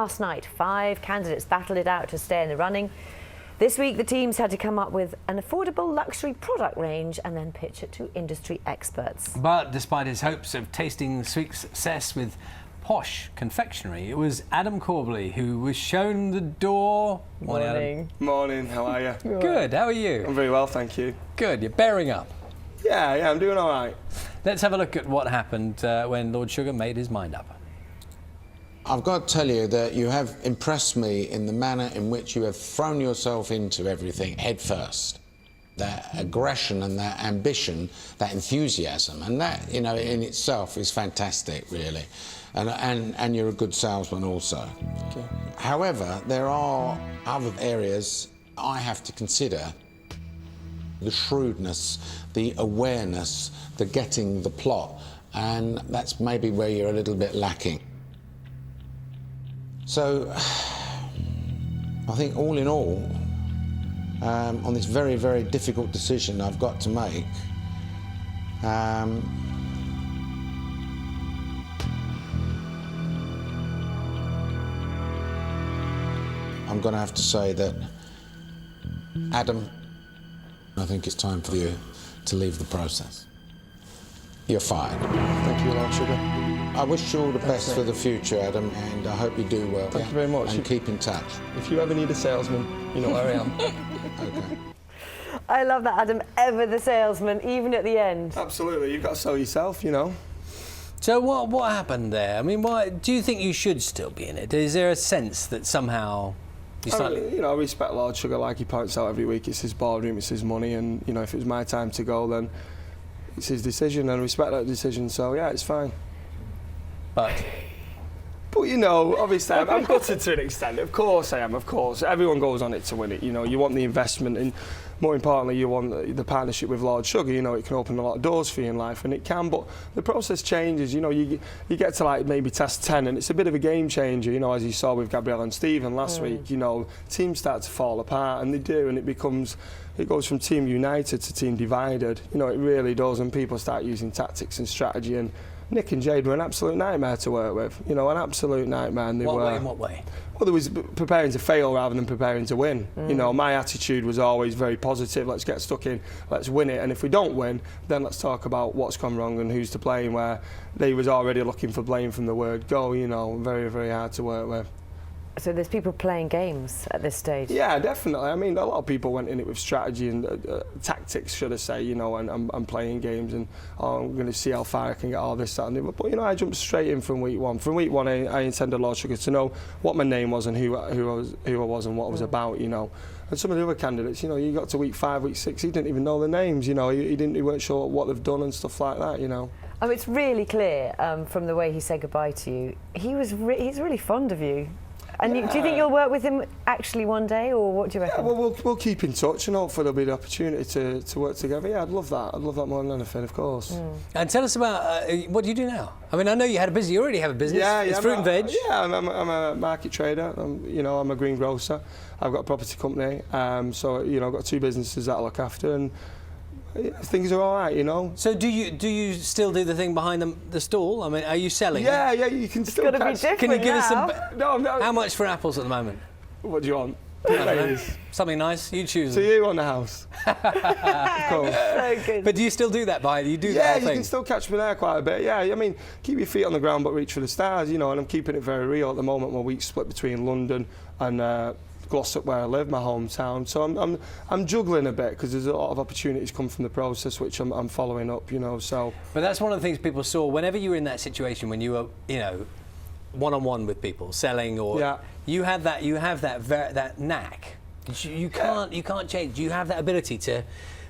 Last night, 5 candidates battled it out to stay in the running. This week, the teams had to come up with an affordable luxury product range and then pitch it to industry experts. But despite his hopes of tasting sweet success with posh confectionery, it was Adam Corbally who was shown the door. Morning. Morning, how are you? Good, how are you? I'm very well, thank you. Good, you're bearing up. Yeah, I'm doing all right. Let's have a look at what happened when Lord Sugar made his mind up. I've got to tell you that you have impressed me in the manner in which you have thrown yourself into everything head first. That aggression and that ambition, that enthusiasm, and that, you know, in itself is fantastic, really. And you're a good salesman also. Okay. However, there are other areas I have to consider. The shrewdness, the awareness, the getting the plot, and that's maybe where you're a little bit lacking. So, I think all in all, on this very, very difficult decision I've got to make, I'm going to have to say that, Adam, I think it's time for you to leave the process. You're fired. Thank you, Lord Sugar. I wish you all the best for the future, Adam, and I hope you do well. Thank you very much. And keep in touch. If you ever need a salesman, you know where I am. Okay. I love that, Adam, ever the salesman, even at the end. Absolutely, you've got to sell yourself, you know. So what happened there? I mean, why do you think you should still be in it? Is there a sense that somehow you slightly... I respect Lord Sugar, like he points out every week. It's his boardroom, it's his money, and you know, if it was my time to go, then it's his decision, and I respect that decision. So yeah, it's fine. But you know, obviously I'm gutted to an extent. Of course I am, of course. Everyone goes on it to win it. You know, you want the investment, and more importantly, you want the partnership with Lord Sugar. You know, it can open a lot of doors for you in life, and it can, but the process changes. You know, you get to like maybe test 10, and it's a bit of a game changer. You know, as you saw with Gabrielle and Stephen last week, you know, teams start to fall apart, and they do, and it goes from team united to team divided. You know, it really does, and people start using tactics and strategy, and Nick and Jade were an absolute nightmare to work with. You know, an absolute nightmare. And they were. In what way? Well, there was preparing to fail rather than preparing to win. You know, my attitude was always very positive. Let's get stuck in, let's win it. And if we don't win, then let's talk about what's gone wrong and who's to blame, where they was already looking for blame from the word go. You know, very, very hard to work with. So there's people playing games at this stage? Yeah, definitely. I mean, a lot of people went in it with strategy and tactics, should I say, you know, and I'm playing games and I'm going to see how far I can get all this, that and the other. But, you know, I jumped straight in from week one. From week one, I intended Lord Sugar to know what my name was and who I was and what I was about, you know. And some of the other candidates, you know, you got to week 5, week 6, he didn't even know their names, you know. He weren't sure what they've done and stuff like that, you know. It's really clear from the way he said goodbye to you. He's really fond of you. And do you think you'll work with him actually one day, or what do you reckon? Yeah, well, we'll keep in touch, and hopefully there'll be the opportunity to work together. Yeah, I'd love that. I'd love that more than anything, of course. And tell us about what do you do now? I mean, I know you already have a business. Yeah, it's fruit and veg. Yeah, I'm a market trader. You know, I'm a greengrocer. I've got a property company. So you know, I've got 2 businesses that I look after, and things are all right, you know. So do you still do the thing behind the stall? I mean, are you selling? Yeah, you can still. It's got to be different. Can you give us some? No. How much for apples at the moment? What do you want? Something nice. You choose. So you on the house? Of course. So good. But do you still do that you do that Yeah, whole you thing? can still catch me there quite a bit. Yeah, I mean, keep your feet on the ground but reach for the stars, you know. And I'm keeping it very real at the moment. My week's split between London and Glossop, where I live, my hometown. So I'm juggling a bit because there's a lot of opportunities come from the process which I'm following up, you know. So. But that's one of the things people saw whenever you were in that situation when you were, you know, one-on-one with people selling, or you have that knack. You can't change. You have that ability to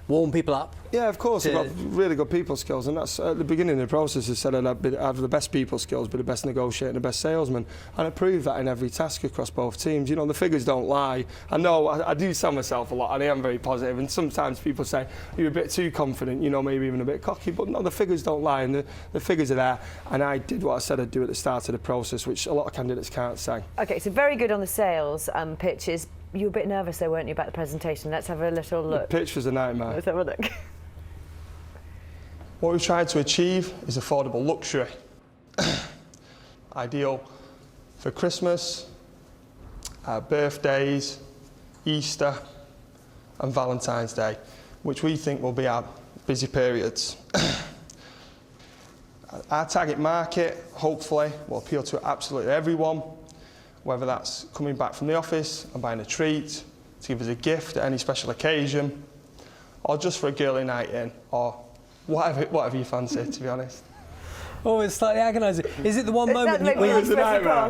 warm people up. Yeah, of course. I've got really good people skills, and that's at the beginning of the process. I said I'd have the best people skills, but the best negotiator and the best salesman, and I proved that in every task across both teams. You know, the figures don't lie. I know I do sell myself a lot, and I am very positive. And sometimes people say you're a bit too confident, you know, maybe even a bit cocky. But no, the figures don't lie, and the figures are there. And I did what I said I'd do at the start of the process, which a lot of candidates can't say. Okay, so very good on the sales pitches. You were a bit nervous though, weren't you, about the presentation? Let's have a little look. The pitch was a nightmare. Let's have a look. What we've tried to achieve is affordable luxury. Ideal for Christmas, birthdays, Easter and Valentine's Day, which we think will be our busy periods. Our target market, hopefully, will appeal to absolutely everyone, whether that's coming back from the office and buying a treat, to give us a gift at any special occasion, or just for a girly night in, or whatever you fancy, to be honest. Oh, it's slightly agonising. Is it the one moment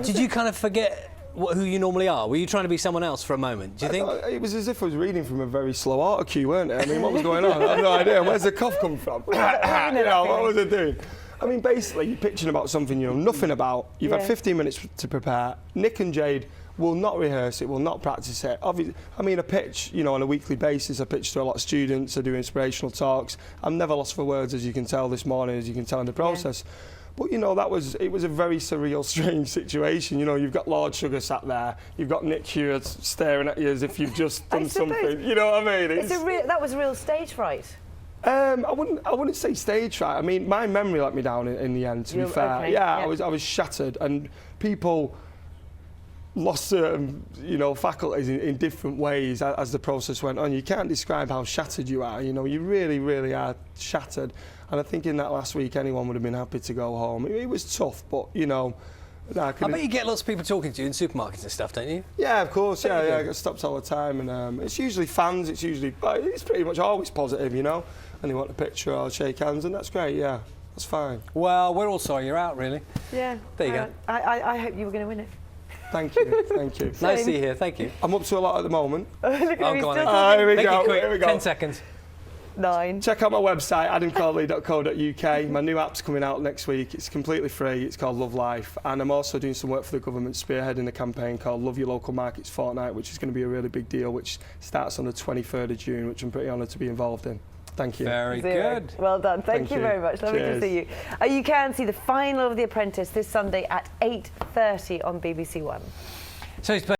did you kind of forget who you normally are? Were you trying to be someone else for a moment, do you think? It was as if I was reading from a very slow auto cue, weren't it? I mean, what was going on? I have no idea. Where's the cough come from? What was I doing? I mean, basically, you're pitching about something you know nothing about. You've had 15 minutes to prepare. Nick and Jade will not rehearse it, will not practice it. Obviously, I mean, I pitch, you know, on a weekly basis. I pitch to a lot of students. I do inspirational talks. I'm never lost for words, as you can tell this morning, as you can tell in the process. Yeah. But, you know, it was a very surreal, strange situation. You know, you've got Lord Sugar sat there. You've got Nick Hewitt staring at you as if you've just done something. You know what I mean? That was real stage fright. I wouldn't say stage fright. I mean, my memory let me down in the end, to be fair. Okay, yeah, I was shattered, and people lost certain, you know, faculties in different ways as the process went on. You can't describe how shattered you are. You know, you really, really are shattered. And I think in that last week, anyone would have been happy to go home. It was tough, but, you know... I bet you get lots of people talking to you in supermarkets and stuff, don't you? Yeah, of course, yeah, I get stopped all the time. And it's usually fans, it's pretty much always positive, you know? And they want a picture or shake hands, and that's great, yeah. That's fine. Well, we're all sorry you're out, really. Yeah. There you go. I hope you were going to win it. Thank you, thank you. Nice to see you here, thank you. I'm up to a lot at the moment. Look at him, go on still then. Here we Make go, it quick, here we go. 10 seconds. 9. Check out my website, adamcorbally.co.uk. My new app's coming out next week. It's completely free. It's called Love Life. And I'm also doing some work for the government, spearheading a campaign called Love Your Local Markets Fortnight, which is going to be a really big deal, which starts on the 23rd of June, which I'm pretty honoured to be involved in. Thank you. Very good. Well done. Thank you very much. Lovely Cheers. to see you. You can see the final of The Apprentice this Sunday at 8:30 on BBC One. So it's